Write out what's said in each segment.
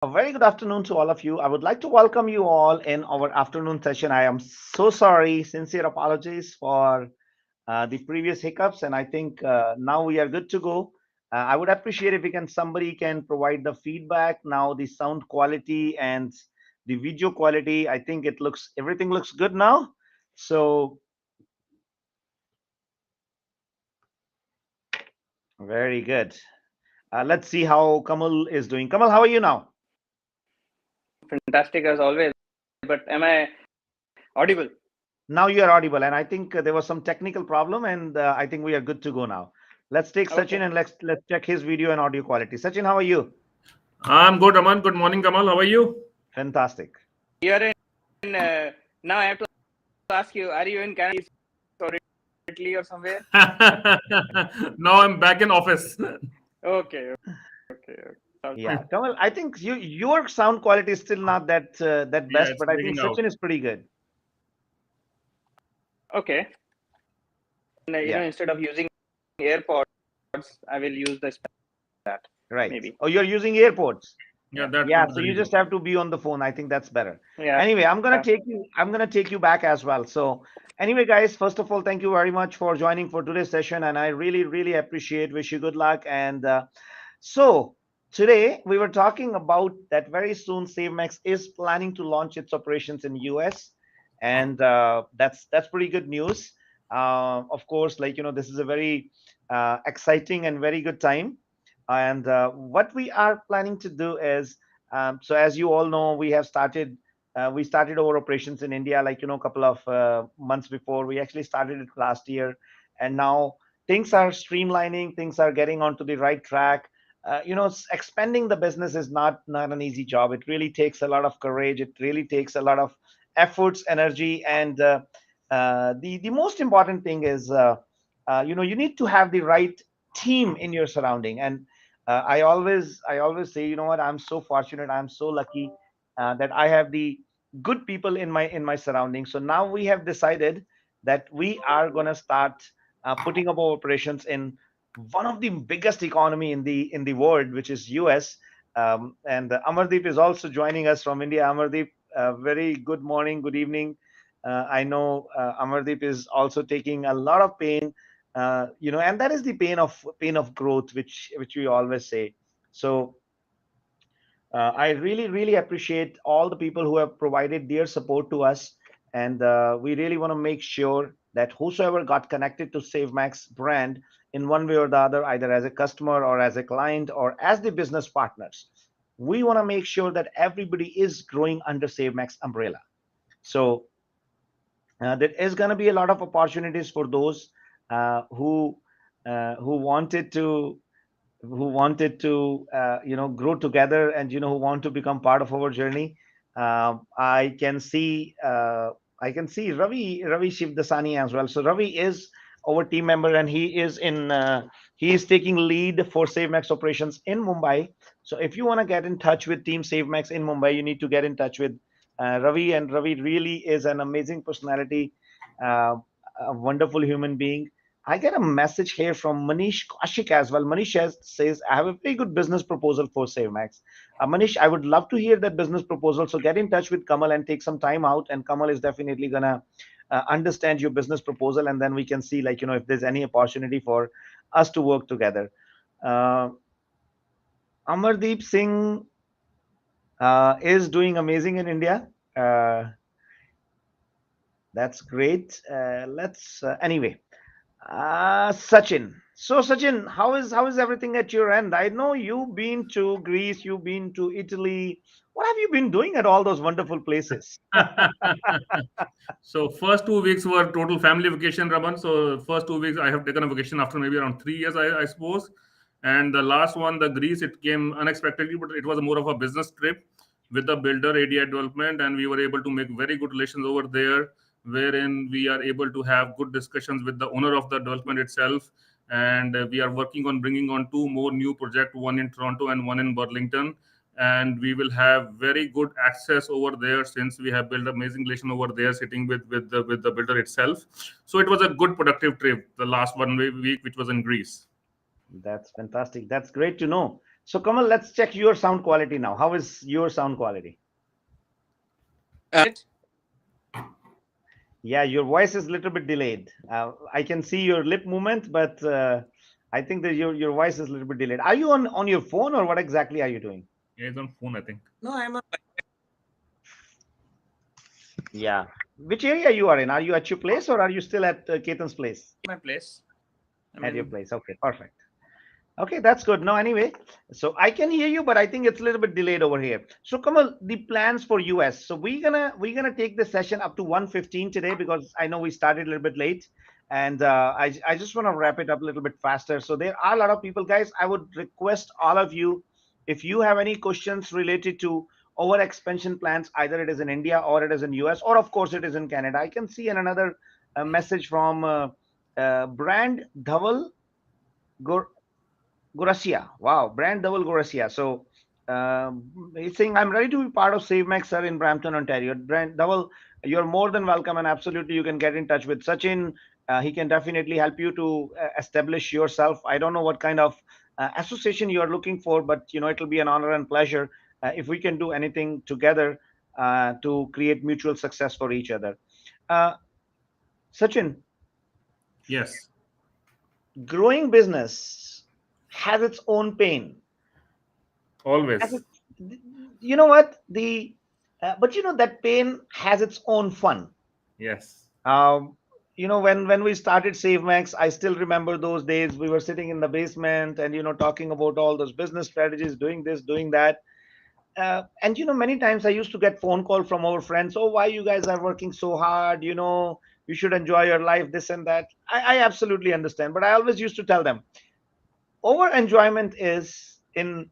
A very good afternoon to all of you. I would like to welcome you all in our afternoon session. I am so sorry, sincere apologies for the previous hiccups, and I think now we are good to go. I would appreciate if we can somebody can provide the feedback now, the sound quality and the video quality. I think everything looks good now. So very good. Let's see how Kamal is doing. Kamal, how are you now? Fantastic as always. But am I audible? Now you are audible, and I think there was some technical problem, and I think we are good to go now. Let's take Sachin Okay. and let's check his video and audio quality. Sachin, how are you? I'm good, Aman. Good morning, Kamal. How are you? Fantastic. You are in. Now I have to ask you: are you in Canada or Italy or somewhere? Now I'm back in office. Okay. Yeah, Kamal, I think your sound quality is still not that Yeah, best, it's but I think breaking out. Sachin is pretty good. Okay. And, Yeah, instead of using AirPods, I will use that right. maybe. Oh, you're using AirPods. Yeah, Yeah. that's Yeah, the so you just reason. have to be on the phone. I think that's better. Yeah. Anyway, I'm gonna take you back as well. So anyway, guys, first of all, thank you very much for joining for today's session, and I really appreciate. Wish you good luck. And so today we were talking about that very soon SaveMax is planning to launch its operations in US, and that's pretty good news. Of course, this is a very exciting and very good time. And what we are planning to do is, so as you all know, we started our operations in India, a couple of months before. We actually started it last year, and now things are streamlining, things are getting onto the right track. Expanding the business is not an easy job. It really takes a lot of courage. It really takes a lot of efforts, energy, and the most important thing is, you need to have the right team in your surrounding. And I always say, you know what, I'm so fortunate, I'm so lucky that I have the good people in my surroundings. So now we have decided that we are going to start putting up our operations in one of the biggest economy in the world, which is US. And Amardeep is also joining us from India. Amardeep, very good morning, good evening. I know Amardeep is also taking a lot of pain, and that is the pain of growth, which we always say. So I really appreciate all the people who have provided their support to us, and we really want to make sure that whosoever got connected to SaveMax brand in one way or the other, either as a customer or as a client or as the business partners, we want to make sure that everybody is growing under SaveMax umbrella. So there is going to be a lot of opportunities for those uh, who who wanted to grow together, and who want to become part of our journey. I can see Ravi Shivdasani as well. So Ravi is our team member, and he is taking lead for SaveMax operations in Mumbai. So if you want to get in touch with Team SaveMax in Mumbai, you need to get in touch with Ravi. And Ravi really is an amazing personality, uh, a wonderful human being. I get a message here from Manish Kaushik as well. Manish says, I have a very good business proposal for SaveMax. Manish, I would love to hear that business proposal. So get in touch with Kamal and take some time out. And Kamal is definitely going to understand your business proposal. And then we can see, if there's any opportunity for us to work together. Uh, Amardeep Singh is doing amazing in India. Uh, that's great. Anyway. Sachin. So, Sachin, how is everything at your end? I know you've been to Greece, you've been to Italy. What have you been doing at all those wonderful places? So first 2 weeks were total family vacation, Raman. So first 2 weeks I have taken a vacation after maybe around 3 years, I suppose. And the last one, the Greece, it came unexpectedly, but it was more of a business trip with the builder ADI development, and we were able to make very good relations over there, wherein we are able to have good discussions with the owner of the development itself. And we are working on bringing on two more new projects, one in Toronto and one in Burlington, and we will have very good access over there since we have built amazing relation over there sitting with the builder itself. So it was a good productive trip, the last 1 week which was in Greece. That's fantastic. That's great to know. So Kamal, let's check your sound quality now. How is your sound quality? It? Yeah, your voice is a little bit delayed. I can see your lip movement, but I think that your voice is a little bit delayed. Are you on your phone, or what exactly are you doing? Yeah, it's on phone, I think. No, I'm on Yeah. Which area you are in? Are you at your place, or are you still at Ketan's place? my place. I At your mean, place. Okay, perfect. Okay, that's good. No, anyway, so I can hear you, but I think it's a little bit delayed over here. So Kamal, the plans for US. So we're gonna take the session up to 1:15 today because I know we started a little bit late, and I just want to wrap it up a little bit faster. So there are a lot of people, guys. I would request all of you, if you have any questions related to our expansion plans, either it is in India or it is in US, or of course it is in Canada. I can see another message from Brand Dhaval. Gorasia. Wow, brand double Gorasia. So he's saying, I'm ready to be part of SaveMax, sir, in Brampton, Ontario. Brand double, you're more than welcome, and absolutely you can get in touch with Sachin. He can definitely help you to establish yourself. I don't know what kind of association you are looking for, but it'll be an honor and pleasure if we can do anything together to create mutual success for each other. Uh, Sachin, Yes, growing business has its own pain. Has always. it, you know what the but that pain has its own fun. Yes. um, when we started SaveMax, I still remember those days. We were sitting in the basement and talking about all those business strategies, doing this, doing that. And many times I used to get phone call from our friends, oh, why you guys are working so hard, you should enjoy your life, this and that. I absolutely understand, but I always used to tell them, our enjoyment is in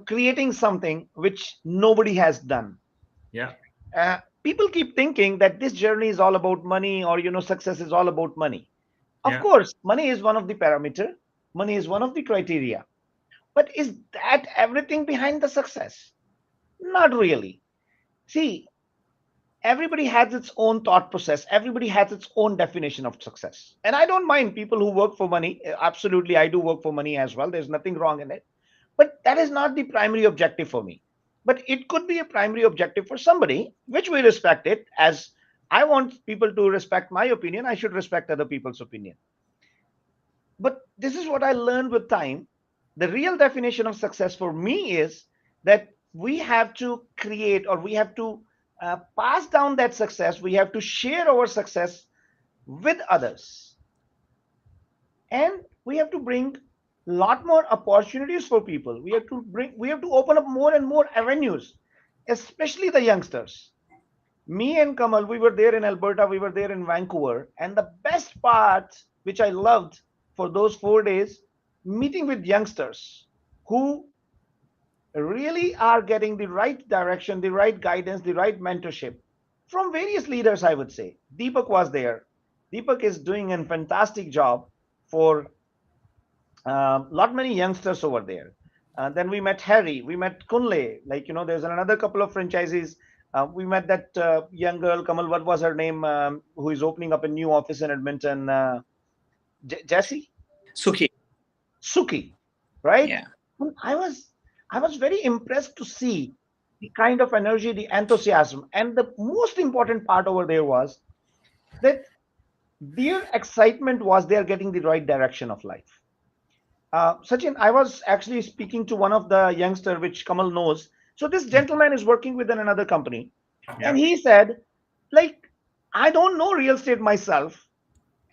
creating something which nobody has done. Yeah. People keep thinking that this journey is all about money, or success is all about money. Of Yeah. course, money is one of the parameter, money is one of the criteria, but is that everything behind the success? Not really. See, everybody has its own thought process, everybody has its own definition of success, and I don't mind people who work for money. Absolutely, I do work for money as well, there's nothing wrong in it, but that is not the primary objective for me. But it could be a primary objective for somebody, which we respect it. As I want people to respect my opinion, I should respect other people's opinion. But this is what I learned with time. The real definition of success for me is that we have to create, or we have to pass down that success, we have to share our success with others, and we have to bring a lot more opportunities for people. We have to open up more and more avenues, especially the youngsters. Me and Kamal, we were there in Alberta, we were there in Vancouver, and the best part which I loved for those 4 days, meeting with youngsters who really are getting the right direction, the right guidance, the right mentorship from various leaders. I would say Deepak was there. Deepak is doing a fantastic job for lot many youngsters over there. Then we met Harry, we met Kunle. Like there's another couple of franchises. We met that young girl, Kamal. What was her name? Who is opening up a new office in Edmonton? Jessie, Suki. Suki, right? Yeah. And I was very impressed to see the kind of energy, the enthusiasm, and the most important part over there was that their excitement was they are getting the right direction of life. Sachin, I was actually speaking to one of the youngster, which Kamal knows. So this gentleman is working within another company, and Yeah. he said, like, I don't know real estate myself,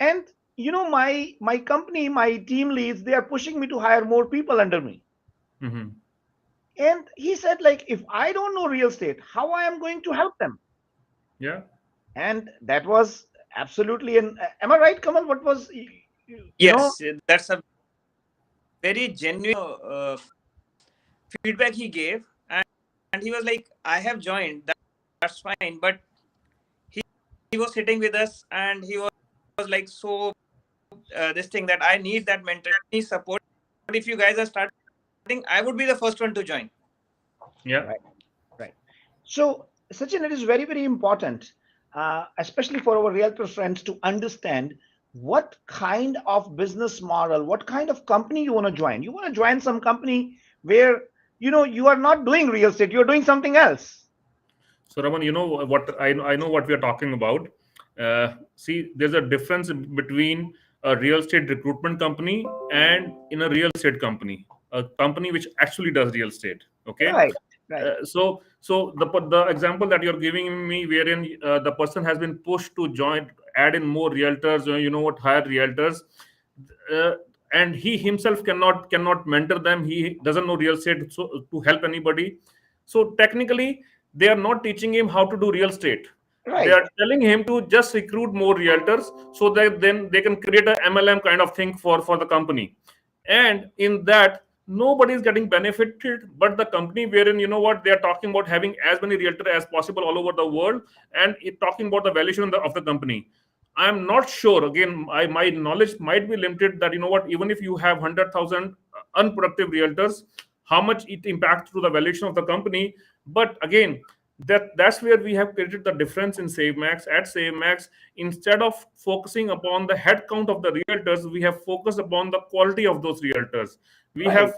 and my company, my team leads, they are pushing me to hire more people under me. Mm-hmm. And he said, like, if I don't know real estate, how I am going to help them? Yeah. And that was absolutely an. Am I right, Kamal? What was you know? Yes, that's a very genuine feedback he gave, and he was like, "I have joined. That's fine." But he was sitting with us, and he was like, "So this thing that I need that mentorship support. But if you guys are starting, I would be the first one to join." Yeah. Right, right. So, Sachin, it is very, very important, especially for our realtor friends, to understand what kind of business model, what kind of company you want to join. You want to join some company where you are not doing real estate, you're doing something else. So, Raman, you know what I know what we are talking about. See, there's a difference between a real estate recruitment company and in a real estate company, a company which actually does real estate. Okay. Right, right, So the example that you're giving me, wherein the person has been pushed to join, add in more realtors, hire realtors, uh, and he himself cannot mentor them. He doesn't know real estate to help anybody. So technically, they are not teaching him how to do real estate. They right, are telling him to just recruit more realtors so that then they can create a MLM kind of thing for the company. And in that, nobody is getting benefited but the company, wherein they are talking about having as many realtors as possible all over the world, and talking about the valuation of the company. I'm not sure. Again, my knowledge might be limited. That even if you have 100,000 unproductive realtors, how much it impacts to the valuation of the company. But again, that's where we have created the difference in SaveMax. At SaveMax, instead of focusing upon the head count of the realtors, we have focused upon the quality of those realtors. We right. have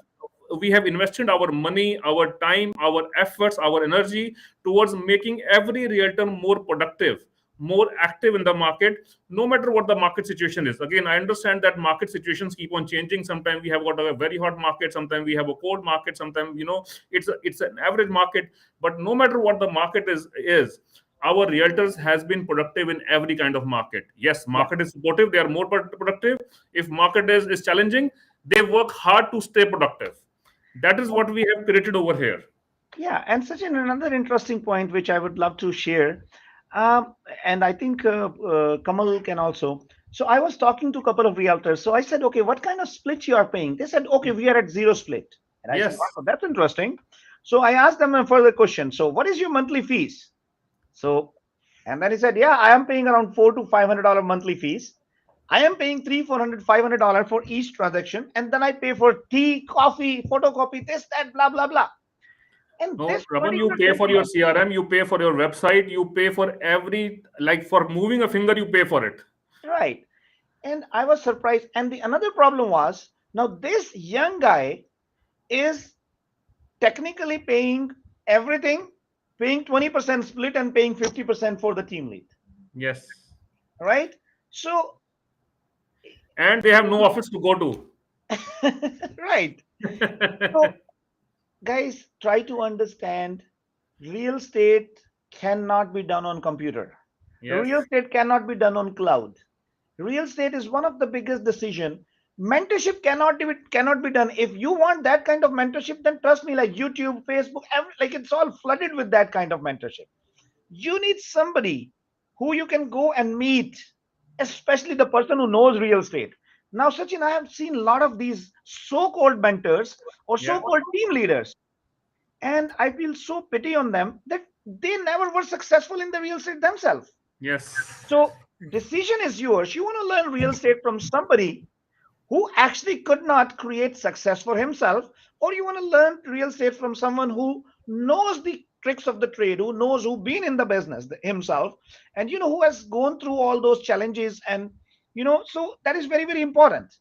we have invested our money, our time, our efforts, our energy towards making every realtor more productive, more active in the market, no matter what the market situation is. Again, I understand that market situations keep on changing. Sometimes we have got a very hot market, sometimes we have a cold market, sometimes it's an average market. But no matter what the market is our realtors has been productive in every kind of market. Yes, Yeah, market is supportive, they are more productive. If market is challenging, they work hard to stay productive. That is what we have created over here. yeah. And such another interesting point which I would love to share, um, and I think Kamal can also. So I was talking to a couple of realtors. So I said, okay, what kind of split you are paying? They said, okay, we are at zero split. And I said, Yes. wow, that's interesting. So I asked them a further question. So what is your monthly fees? So, and then he said, yeah, I am paying around $400 to $500 monthly fees. I am paying $300 $500 for each transaction, and then I pay for tea, coffee, photocopy, this, that, blah, blah, blah. And No, this Raman, you particular pay for your gentleman, CRM, you pay for your website, you pay for every, like for moving a finger, you pay for it. right? And I was surprised. And the another problem was now this young guy is technically paying everything, paying 20% split and paying 50% for the team lead, Yes. right? So, And they have no office to go to. right. So, guys, try to understand real estate cannot be done on computer. Real Yes. estate cannot be done on cloud. Real estate is one of the biggest decision. Mentorship cannot be done. If you want that kind of mentorship, then trust me, like YouTube, Facebook, like it's all flooded with that kind of mentorship. You need somebody who you can go and meet, especially the person who knows real estate. Now, Sachin, I have seen a lot of these so-called mentors or Yeah. so-called team leaders, and I feel so pity on them that they never were successful in the real estate themselves. Yes. So decision is yours. You want to learn real estate from somebody who actually could not create success for himself, or you want to learn real estate from someone who knows the tricks of the trade, who knows, who been in the business himself, and who has gone through all those challenges. And so that is very, very important.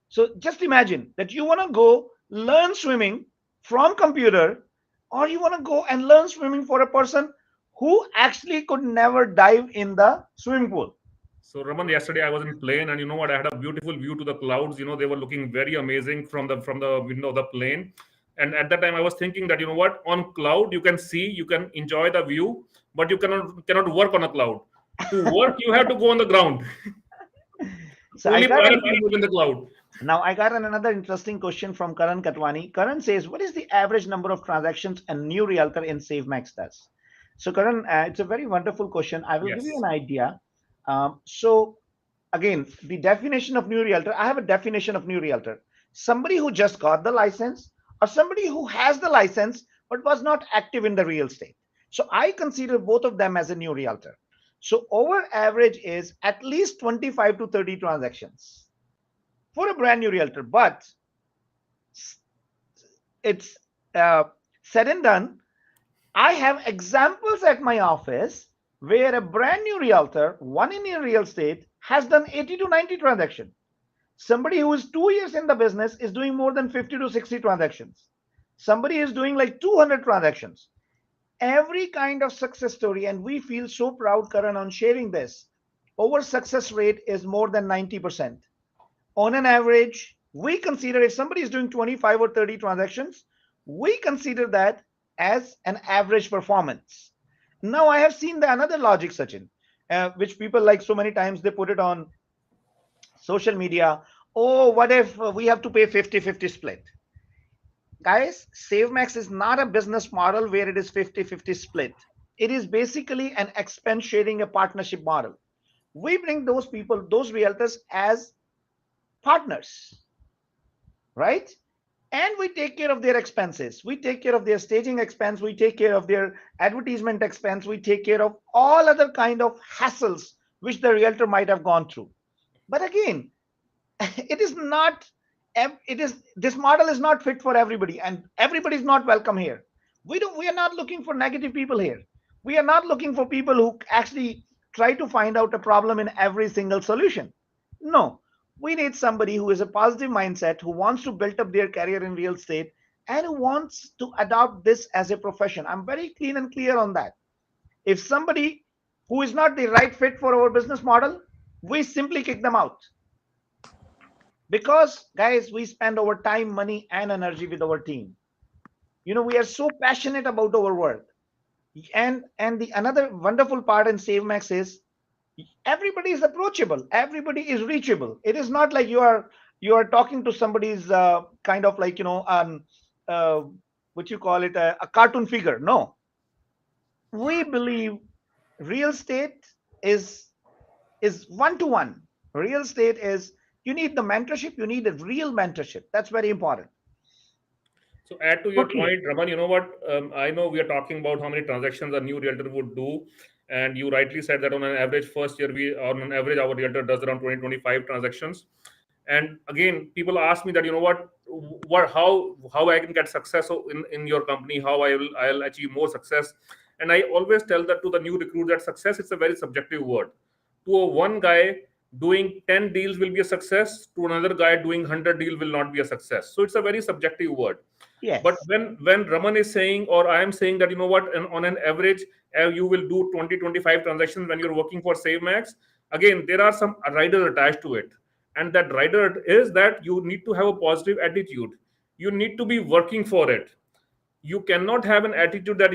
So just imagine that you want to go learn swimming from computer, or you want to go and learn swimming for a person who actually could never dive in the swimming pool. So Raman, yesterday I was in plane, and you know what? I had a beautiful view to the clouds. They were looking very amazing from the window of the plane. And at that time, I was thinking that on cloud you can see, you can enjoy the view, but you cannot work on a cloud. To work, you have to go on the ground. So I Only got pilot can work in the cloud. Now I got another interesting question from Karan Katwani. Karan says, "What is the average number of transactions a new realtor in SaveMax does?" So Karan, it's a very wonderful question. I will give you Yes. an idea. So again, the definition of new realtor. I have a definition of new realtor: somebody who just got the license, or somebody who has the license but was not active in the real estate. So I consider both of them as a new realtor. So our average is at least 25 to 30 transactions for a brand new realtor. But it's uh, said and done. I have examples at my office where a brand new realtor, one in real estate, has done 80 to 90 transactions. Somebody who is 2 years in the business is doing more than 50 to 60 transactions. somebody is doing like 200 transactions. Every kind of success story, and we feel so proud, Karan, on sharing this. Our success rate is more than 90%. On an average, we consider if somebody is doing 25 or 30 transactions, we consider that as an average performance. Now, I have seen the another logic, Sachin, which people like so many times they put it on social media. Oh, what if we have to pay 50-50 split? Guys, SaveMax is not a business model where it is 50-50 split. It is basically an expense sharing, a partnership model. We bring those people, those realtors as partners, right? And we take care of their expenses. We take care of their staging expense. We take care of their advertisement expense. We take care of all other kind of hassles which the realtor might have gone through. But again, it is not, it is, this model is not fit for everybody, and everybody is not welcome here. We are not looking for negative people here. We are not looking for people who actually try to find out a problem in every single solution. No, we need somebody who is a positive mindset, who wants to build up their career in real estate, and who wants to adopt this as a profession. I'm very clean and clear on that. If somebody who is not the right fit for our business model, we simply kick them out. Because guys, we spend our time, money, and energy with our team. We are so passionate about our work. And the another wonderful part in SaveMax is everybody is approachable, everybody is reachable. It is not like you are talking to somebody's kind of like uh, what you call it, a cartoon figure. No, we believe real estate is one to one. Real estate is, you need the mentorship, you need a real mentorship. That's very important. So add to your Okay. point, Raman, you know what? I know we are talking about how many transactions a new realtor would do. And you rightly said that on an average first year, on an average, our realtor does around 20-25 transactions. And again, people ask me that, you know how I can get success in your company, how I'll achieve more success. And I always tell that to the new recruit that success is a very subjective word. To a one guy, doing 10 deals will be a success. To another guy, doing 100 deal will not be a success. So it's a very subjective word. But Yes. when Raman is saying, or I am saying that, on an average, you will do 20-25 transactions when you're working for SaveMax. Again, there are some riders attached to it, and that rider is that you need to have a positive attitude. You need to be working for it. You cannot have an attitude that,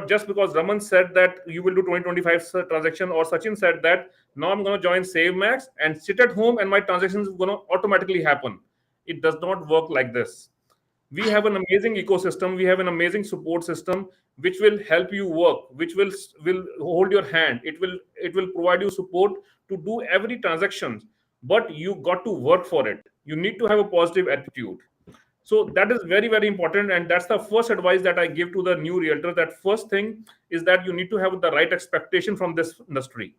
just because Raman said that you will do 20-25 transaction, or Sachin said that now I'm going to join SaveMax and sit at home and my transactions are going to automatically happen. It does not work like this. We have an amazing ecosystem, we have an amazing support system which will help you work, which will hold your hand, it will provide you support to do every transaction. But you got to work for it. You need to have a positive attitude. So that is very, very important, and that's the first advice that I give to the new realtor. That first thing is that you need to have the right expectation from this industry.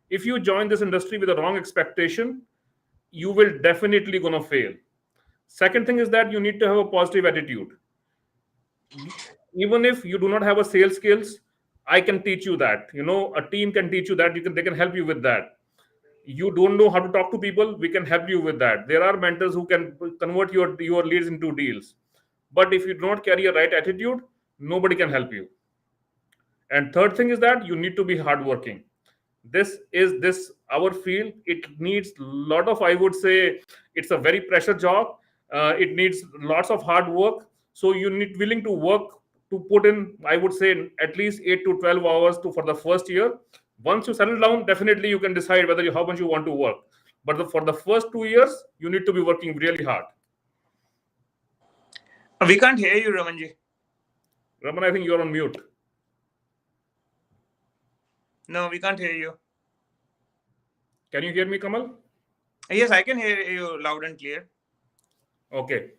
If you join this industry with a wrong expectation, you will definitely gonna fail. Second thing is that you need to have a positive attitude. Even if you do not have a sales skills, I can teach you that. A team can teach you that. They can help you with that. You don't know how to talk to people, we can help you with that. There are mentors who can convert your leads into deals. But if you do not carry a right attitude, nobody can help you. And third thing is that you need to be hardworking. This our field, it needs lot of, I would say, it's a very pressure job. It needs lots of hard work. So you need willing to work, to put in, I would say, at least 8 to 12 hours for the first year. Once you settle down, definitely you can decide how much you want to work. But for the first 2 years, you need to be working really hard. We can't hear you, Ramanji. Raman, I think you're on mute. No, we can't hear you. Can you hear me, Kamal? Yes, I can hear you loud and clear. Okay.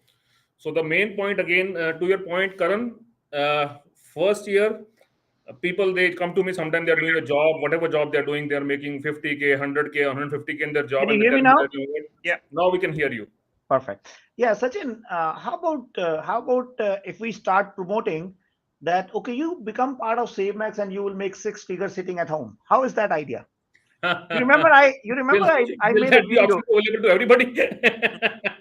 So the main point again, to your point, Karan, first year, people, they come to me. Sometimes they're doing a job, whatever job they're doing, they're making 50K, 100K, 150K in their job, Can you and they hear tell me me now? that, Yeah. now we can hear you. Perfect. Yeah, Sachin, how about if we start promoting that? Okay, you become part of SaveMax and you will make six figures sitting at home. How is that idea? You remember will I will made a that be video. option available to everybody?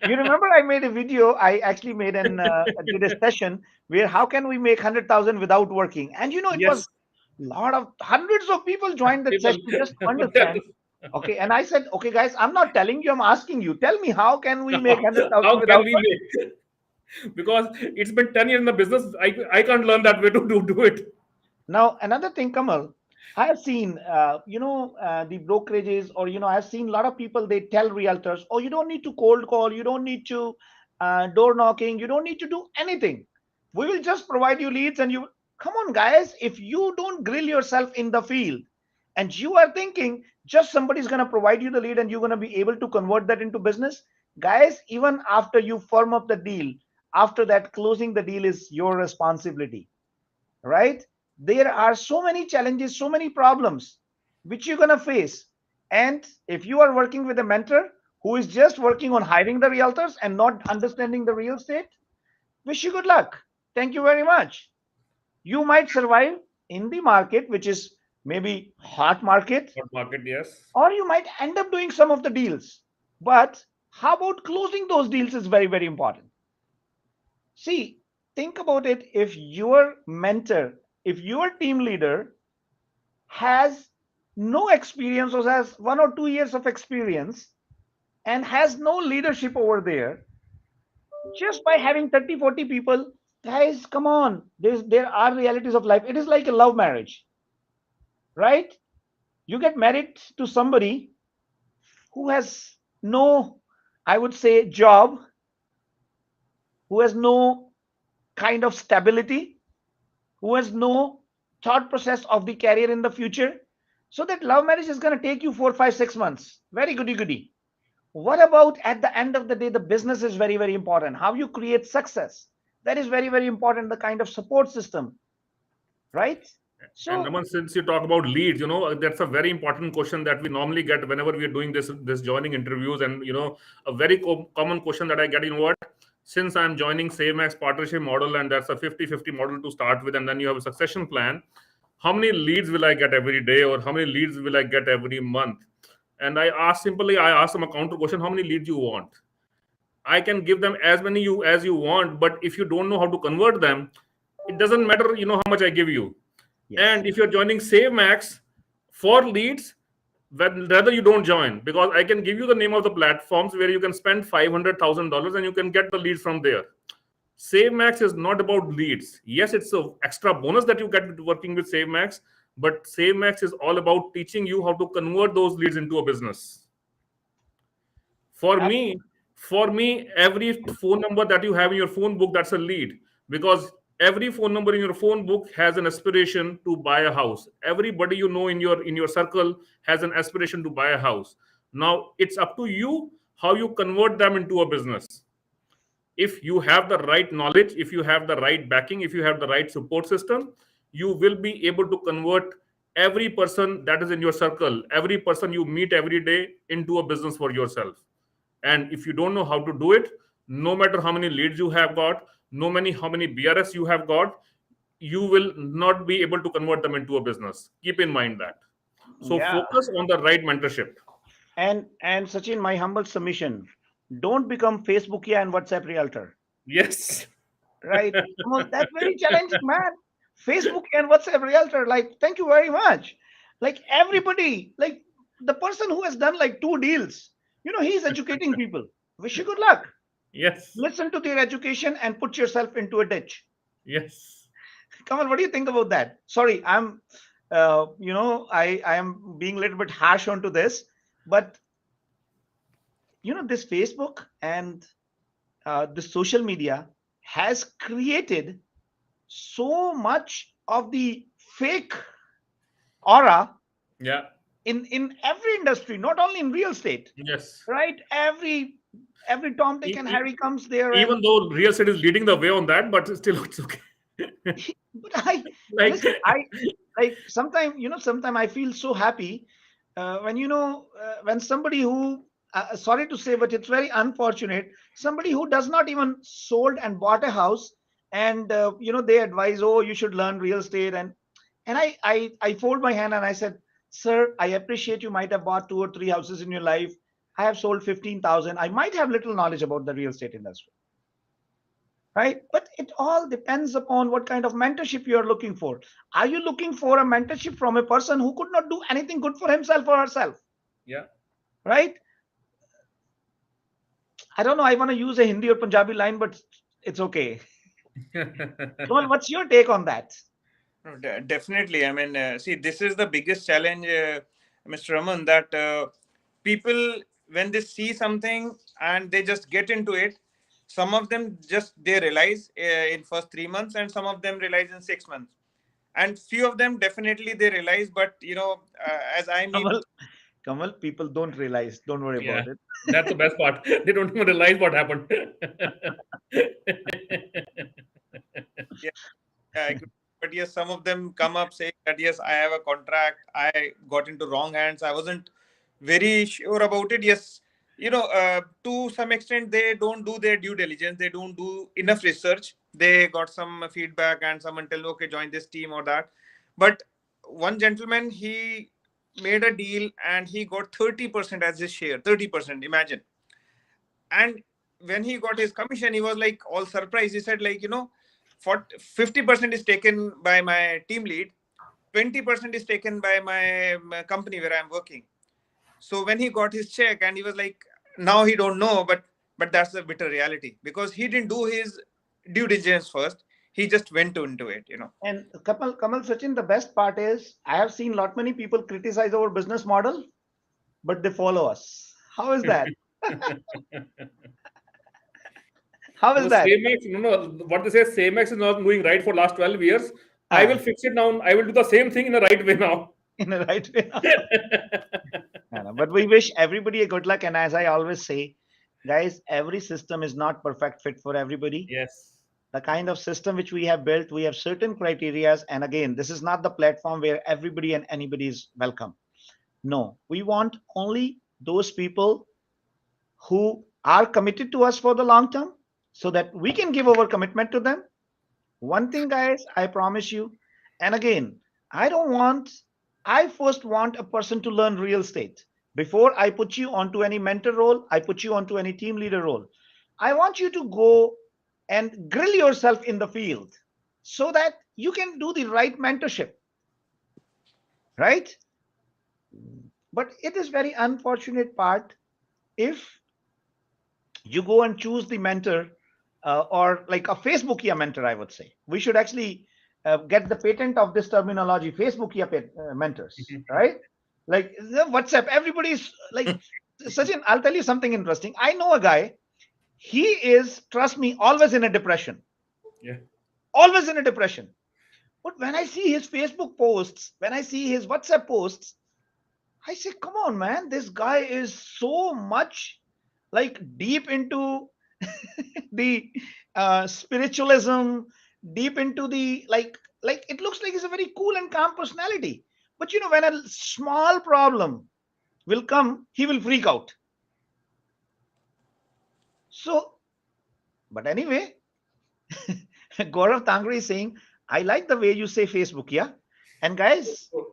You remember I made a video. I actually made did a session where how can we make 100,000 without working? And it was Yes, lot of hundreds of people joined that people. session just to understand. Okay, and I said, okay, guys, I'm not telling you, I'm asking you. Tell me, how can we make 100,000 How can without we working? make? Because it's been 10 years in the business. I can't learn that way to do it. Now, another thing, Kamal, I have seen, the brokerages, or, I've seen a lot of people, they tell realtors, oh, you don't need to cold call, you don't need to door knocking, you don't need to do anything. We will just provide you leads and you, come on, guys, if you don't grill yourself in the field and you are thinking just somebody's going to provide you the lead and you're going to be able to convert that into business, guys, even after you firm up the deal, after that, closing the deal is your responsibility, right? There are so many challenges, so many problems which you're going to face. And if you are working with a mentor who is just working on hiring the realtors and not understanding the real estate, wish you good luck. Thank you very much. You might survive in the market, which is maybe hot market, Not market, yes. or you might end up doing some of the deals. But how about closing those deals is very, very important. See, think about it. If your mentor, if your team leader has no experience or has 1 or 2 years of experience and has no leadership over there, just by having 30, 40 people, guys, come on. There are realities of life. It is like a love marriage, right? You get married to somebody who has no, I would say, job, who has no kind of stability, who has no thought process of the career in the future. So that love marriage is going to take you 4, 5, 6 months. Very goody goody. What about at the end of the day? The business is very, very important. How you create success. That is very, very important. The kind of support system, right? And So, Raman, since you talk about leads, that's a very important question that we normally get whenever we are doing this joining interviews. And a very common question that I get, what? Since I'm joining SaveMax partnership model, and that's a 50-50 model to start with, and then you have a succession plan, how many leads will I get every day, or how many leads will I get every month? And I ask them a counter question: how many leads you want? I can give them as many you as you want, but if you don't know how to convert them, it doesn't matter, how much I give you. yes. And if you're joining SaveMax for leads, rather you don't join, because I can give you the name of the platforms where you can spend $500,000 and you can get the leads from there. SaveMax is not about leads. Yes, it's a extra bonus that you get working with SaveMax, but SaveMax is all about teaching you how to convert those leads into a business. For Ab- me, for me, every phone number that you have in your phone book, that's a lead, because every phone number in your phone book has an aspiration to buy a house. Everybody in your circle has an aspiration to buy a house. Now it's up to you how you convert them into a business. If you have the right knowledge, if you have the right backing, if you have the right support system, you will be able to convert every person that is in your circle, every person you meet every day, into a business for yourself. And if you don't know how to do it, no matter how many leads you have got, no many how many BRS you have got, you will not be able to convert them into a business. Keep in mind that. So yeah. focus on the right mentorship. And Sachin, my humble submission: don't become Facebookia and WhatsApp realtor. Yes. Right? Well, that's very challenging, man. Facebook and WhatsApp realtor, like, thank you very much. Like everybody, like the person who has done like 2 deals, he's educating people. Wish you good luck. Yes. Listen to their education and put yourself into a ditch. Yes. Kamal, what do you think about that? Sorry, I am being a little bit harsh onto this, but this Facebook and the social media has created so much of the fake aura Yeah. in every industry, not only in real estate, Yes. right? Every Tom, Dick, E- and e- Harry comes there, Even and though real estate is leading the way on that, but still it's okay. but I Like, listen. I like sometimes sometimes I feel so happy when when somebody who sorry to say, but it's very unfortunate. Somebody who does not even sold and bought a house, and they advise, oh, you should learn real estate, and I fold my hand and I said, Sir, I appreciate you might have bought 2 or 3 houses in your life. I have sold 15,000. I might have little knowledge about the real estate industry, right? But it all depends upon what kind of mentorship you are looking for. Are you looking for a mentorship from a person who could not do anything good for himself or herself, Yeah. right? I don't know. I want to use a Hindi or Punjabi line, but it's okay. Kamal, what's your take on that? No, definitely. I mean, see, this is the biggest challenge, Mr. Raman, that people, when they see something and they just get into it, some of them just they realize in first 3 months, and some of them realize in 6 months, and few of them definitely they realize. But as I mean, Kamal, Kamal, people don't realize. Don't worry Yeah, about it. that's the best part. They don't even realize what happened. yeah, yeah, I agree. But yes, some of them come up saying that yes, I have a contract. I got into wrong hands. I wasn't very sure about it. Yes, to some extent, they don't do their due diligence. They don't do enough research. They got some feedback and someone tell, okay, join this team or that. But one gentleman, he made a deal and he got 30% as his share. 30%, imagine. And when he got his commission, he was like all surprised. He said, like, 50% is taken by my team lead, 20% is taken by my company where I'm working. So when he got his check, and he was like, now he don't know, but that's the bitter reality, because he didn't do his due diligence first. He just went into it. And Kamal Sachin, the best part is I have seen lot many people criticize our business model, but they follow us. How is that? How is No, that? Samex, no, no. What they say, Samex is not doing right for last 12 years. I will Ah, fix it now. I will do the same thing in the right way now. in the right way. No, no, but we wish everybody a good luck. And as I always say, guys, every system is not perfect fit for everybody. Yes. The kind of system which we have built, we have certain criterias. And again, this is not the platform where everybody and anybody is welcome. No, we want only those people who are committed to us for the long term so that we can give our commitment to them. One thing, guys, I promise you, and again, I don't want, I first want a person to learn real estate. Before I put you onto any mentor role, I put you onto any team leader role. I want you to go and grill yourself in the field so that you can do the right mentorship, right? But it is very unfortunate part if you go and choose the mentor or like a Facebookia mentor, I would say. We should actually get the patent of this terminology, Facebookia mentors, right? Like the WhatsApp, everybody's like, Sachin, I'll tell you something interesting. I know a guy, he is, trust me, always in a depression, Yeah. always in a depression. But when I see his Facebook posts, when I see his WhatsApp posts, I say, come on, man, this guy is so much like deep into the spiritualism, deep into the like it looks like he's a very cool and calm personality. But when a small problem will come, he will freak out. So, but anyway, Gaurav Tangre is saying, I like the way you say Facebook, yeah. And guys, So,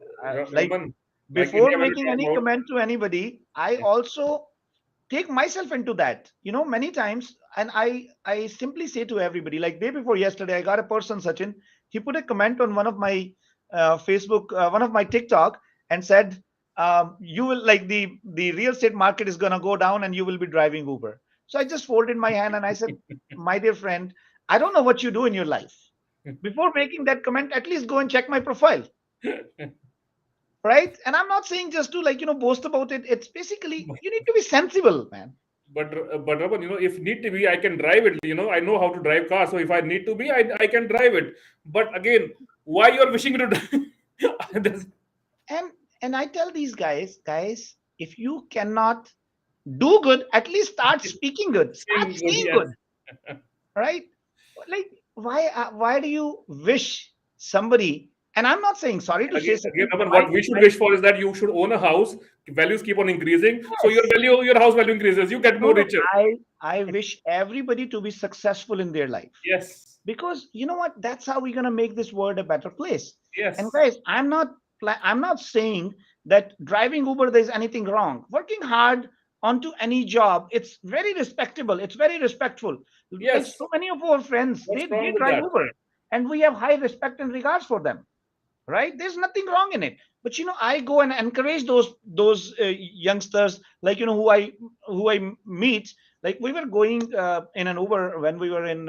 like Raman, like before India, when we making talk any about, comment to anybody, I yeah. also take myself into that many times, and I simply say to everybody, like day before yesterday, I got a person, Sachin. He put a comment on one of my Facebook, one of my TikTok, and said, you will like the real estate market is going to go down and you will be driving Uber. So I just folded my hand and I said, my dear friend, I don't know what you do in your life. Before making that comment, at least go and check my profile, right? And I'm not saying just to boast about it. It's basically you need to be sensible, man. But Raman, if need to be, I can drive it. I know how to drive cars. So if I need to be, I can drive it. But again, why you're wishing me to drive? That's and and I tell these guys, if you cannot do good, at least start speaking good, start thing good, saying yes. good, right? Like why do you wish somebody, and I'm not saying, sorry to say, Again, Sachin, Raman, what we should wish for is that you should own a house. Values keep on increasing, so yes, your house value increases. You get no, more no, richer. I wish everybody to be successful in their life, Yes, because you know what, that's how we're going to make this world a better place. And yes. guys, I'm not saying that driving Uber there's anything wrong. Working hard onto any job, it's very respectable. It's very respectful. Like Yes. so many of our friends, What's they wrong with drive that? Uber, and we have high respect and regards for them, right? There's nothing wrong in it. But I go and encourage those youngsters, like who I meet. Like we were going in an Uber when we were in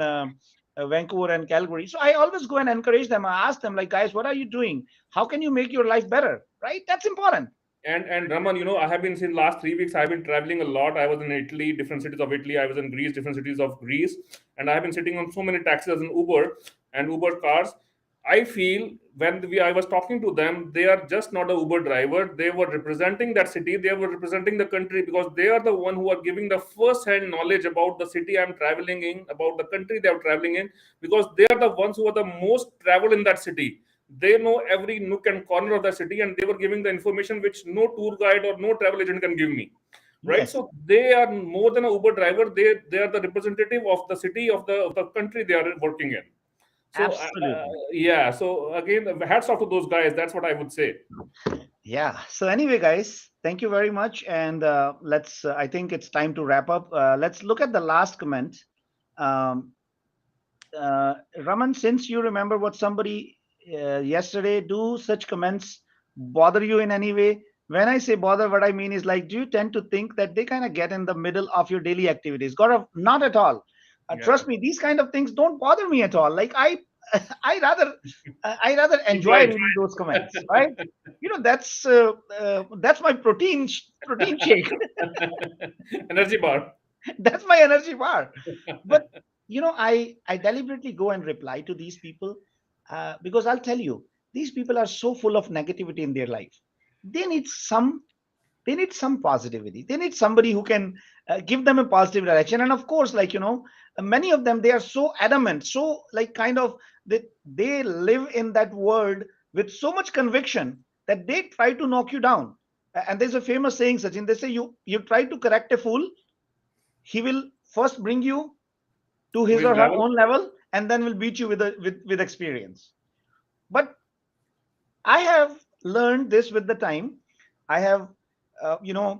Vancouver and Calgary. So I always go and encourage them. I ask them, like, guys, what are you doing? How can you make your life better? Right? That's important. And Raman, I have been since last 3 weeks. I've been traveling a lot. I was in Italy, different cities of Italy. I was in Greece, different cities of Greece, and I have been sitting on so many taxis and Uber cars. I feel I was talking to them, they are just not a Uber driver. They were representing that city. They were representing the country because they are the one who are giving the first-hand knowledge about the city I'm traveling in, about the country they are traveling in, because they are the ones who are the most traveled in that city. They know every nook and corner of the city, and they were giving the information which no tour guide or no travel agent can give me. Right? Yes, So they are more than a Uber driver. They are the representative of the city, of the country they are working in. So absolutely. yeah. So again, hats off to those guys. That's what I would say. Yeah. So anyway, guys, thank you very much, and let's. I think it's time to wrap up. Let's look at the last comment. Um, Raman, since you remember what somebody yesterday, do such comments bother you in any way? When I say bother, what I mean is, like, do you tend to think that they kind of get in the middle of your daily activities? Gaurav, not at all. Yeah. Trust me, these kind of things don't bother me at all. Like I rather, I rather Enjoy enjoy it. reading those comments, right? That's my protein shake. Energy bar. That's my energy bar. But I deliberately go and reply to these people because I'll tell you, these people are so full of negativity in their life. They need some they need some positivity. They need somebody who can give them a positive direction. And of course, like many of them, they are so adamant, so like kind of they live in that world with so much conviction that they try to knock you down. And there's a famous saying, Sachin. They say you try to correct a fool, he will first bring you to To his his or her level. own level and then will beat you with experience. But I have learned this with the time. I have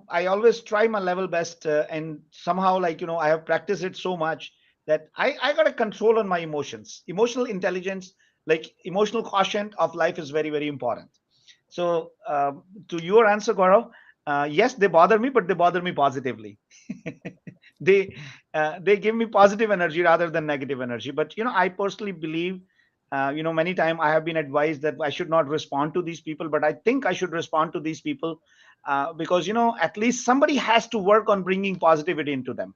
I always try my level best, and somehow, like I have practiced it so much that I got a control on my emotions. Emotional intelligence, like emotional quotient of life, is very, very important. So to your answer, Gaurav, yes, they bother me, but they bother me positively. They give me positive energy rather than negative energy. But I personally believe, many times I have been advised that I should not respond to these people, but I think I should respond to these people because at least somebody has to work on bringing positivity into them.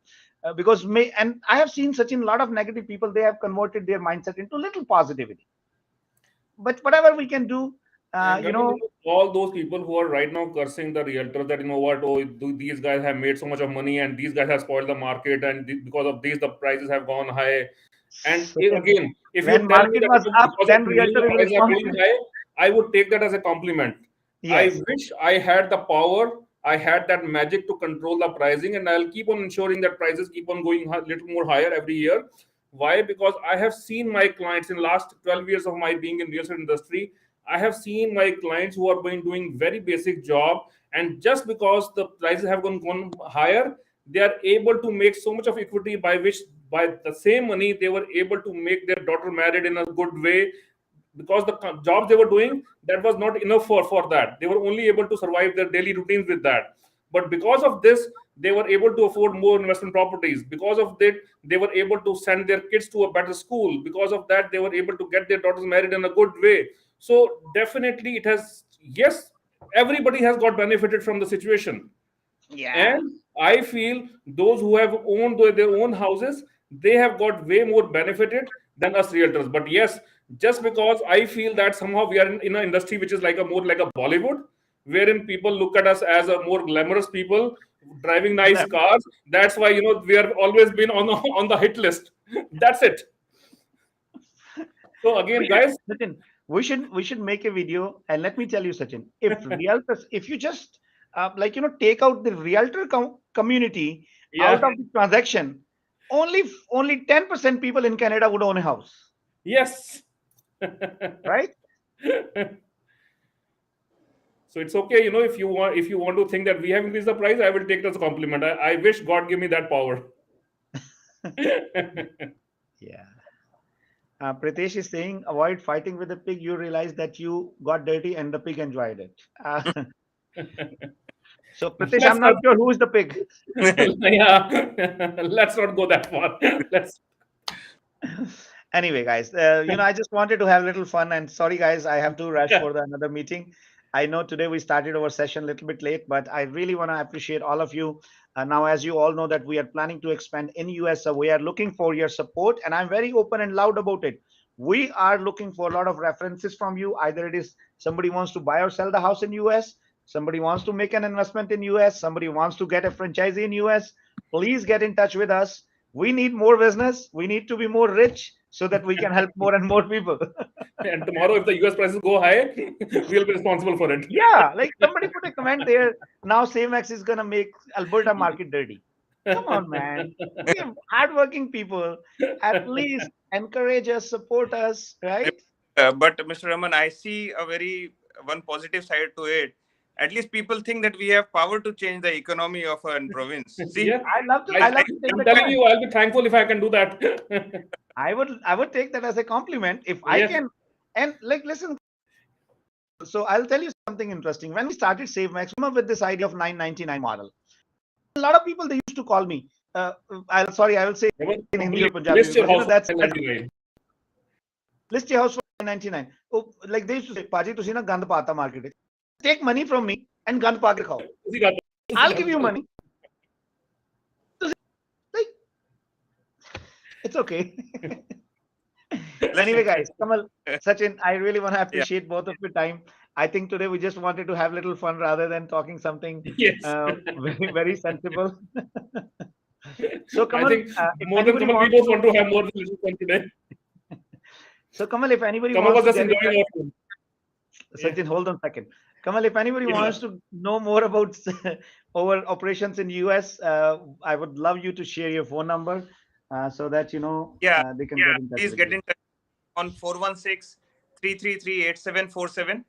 Because and I have seen such a lot of negative people, they have converted their mindset into little positivity. But whatever we can do, uh, And you Raman, know all those people who are right now cursing the realtor that what, oh, these guys have made so much of money and these guys have spoiled the market, and because of this the prices have gone high. And Sachin, again, if you when tell me market that was up, because of then me realtor the is prices are going responsible. high, I would take that as a compliment. I Yes. wish I had the power, I had that magic to control the pricing, and I'll keep on ensuring that prices keep on going a little more higher every year. Why? Because I have seen my clients in last 12 years of my being in real estate industry. I have seen my clients who are going doing very basic job, and just because the prices have gone higher, they are able to make so much of equity by which by the same money they were able to make their daughter married in a good way, because the jobs they were doing, that was not enough for that. They were only able to survive their daily routines with that. But because of this, they were able to afford more investment properties. Because of that, they were able to send their kids to a better school. Because of that, they were able to get their daughters married in a good way. So definitely it has, yes, everybody has got benefited from the situation. Yeah. And I feel those who have owned their own houses, they have got way more benefited than us realtors. But yes, just because I feel that somehow we are in an industry which is like a more like a Bollywood, wherein people look at us as a more glamorous people driving nice Glam- cars. That's why we are always been on on the hit list. That's it. So again, we should, guys, Sachin, we should make a video, and let me tell you, Sachin, if realtors, if you just take out the realtor community out yeah, of the transaction, only 10% people in Canada would own a house, yes. right? So it's okay, if you want to think that we have increased the price, I will take it as a compliment. I wish God give me that power. Yeah. Pritesh is saying, avoid fighting with the pig. You realize that you got dirty and the pig enjoyed it. So, Pritesh, Let's I'm not not, sure who is the pig. yeah, let's not go that far. Let's. Anyway, guys, I just wanted to have a little fun. And sorry, guys, I have to rush Yeah. for another meeting. I know today we started our session a little bit late, but I really want to appreciate all of you. Now, as you all know, that we are planning to expand in US, so we are looking for your support, and I'm very open and loud about it. We are looking for a lot of references from you. Either it is somebody wants to buy or sell the house in US, somebody wants to make an investment in US, somebody wants to get a franchise in US. Please get in touch with us. We need more business. We need to be more rich so that we can help more and more people. And tomorrow, if the US prices go high, we'll be responsible for it. Yeah, like somebody put a comment there. Now SaveMax is gonna make Alberta market dirty. Come on, man. We are hardworking people. At least encourage us, support us, right? But Mr. Raman, I see a very one positive side to it. At least people think that we have power to change the economy of a province. See, Yeah, I love to take I'm the telling comment. you, I'll be thankful if I can do that. I would take that as a compliment if I Yes, can. And like, listen. So I'll tell you something interesting. When we started SaveMax, we came up with this idea of 999 model. A lot of people they used to call me. I will say Raman, in Hindi or complete Punjabi list your because house for that's 99. list your house for 999. Oh, like they used to say, Paji, तुसी ना गंद पाता market. Take money from me and गंद पा के खाओ. उसी का उसी I'll का give you चल. money. Like it's okay. Anyway, guys, Kamal, Sachin, I really want to yeah, appreciate both of your time. I think today we just wanted to have little fun rather than talking something Yes. very, very sensible. So, I Kamal, think if more than anybody Kamal, we wants both to, want to have more than little fun today. so Kamal, if anybody Kamal wants was to just get in touch, enjoying our food. Yeah. Sachin, hold on a second. Kamal, if anybody Yeah. wants to know more about our operations in US, I would love you to share your phone number so that yeah. they can get in touch Please with get you. in touch on 416-333-8747.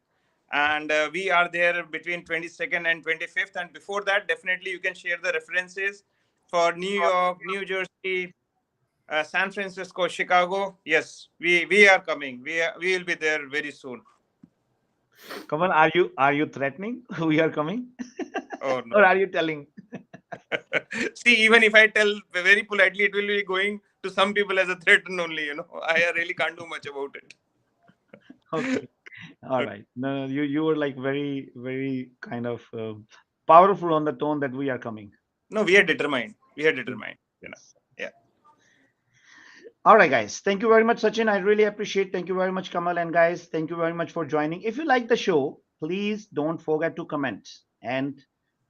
And we are there between 22nd and 25th. And before that, definitely you can share the references for New York, New Jersey, San Francisco, Chicago. Yes, we are coming. We will be there very soon. Kamal, are you threatening we are coming, Oh no. or are you telling? See, even if I tell very politely, it will be going to some people as a threat only. I really can't do much about it. Okay, all right. No, you were like very very kind of powerful on the tone that we are coming. No, we are determined. We are Yes. determined. Yes. Yeah. All right, guys. Thank you very much, Sachin. I really appreciate. Thank you very much, Kamal, and guys, thank you very much for joining. If you like the show, please don't forget to comment. And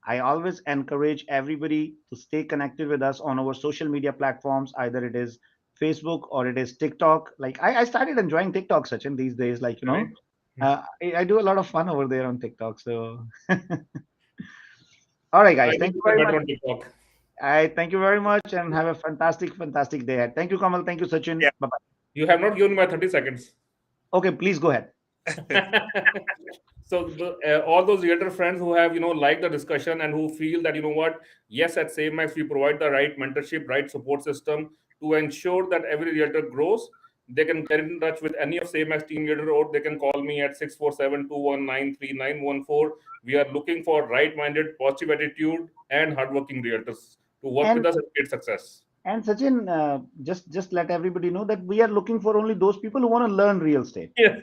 I always encourage everybody to stay connected with us on our social media platforms. Either it is Facebook or it is TikTok. Like I started enjoying TikTok, Sachin, these days. Like Right. I do a lot of fun over there on TikTok. So, all right, I guys. will Thank you get very better much. on TikTok. I thank you very much and have a fantastic, fantastic day ahead. Thank you, Kamal. Thank you, Sachin. Yeah. Bye bye. You have not given me my 30 seconds. Okay, please go ahead. So all those realtor friends who have liked the discussion and who feel that what, yes, at SaveMax we provide the right mentorship, right support system to ensure that every realtor grows. They can get in touch with any of SaveMax team leader, or they can call me at 647-219-3914. We are looking for right-minded, positive attitude, and hardworking realtors to work with And us and create success. and Sachin, just let everybody know that we are looking for only those people who want to learn real estate. Yeah.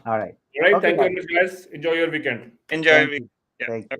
All right. All right. Okay, Thank you guys. very much, guys. Enjoy your weekend. Enjoy. Thank you. Yeah. Thank you.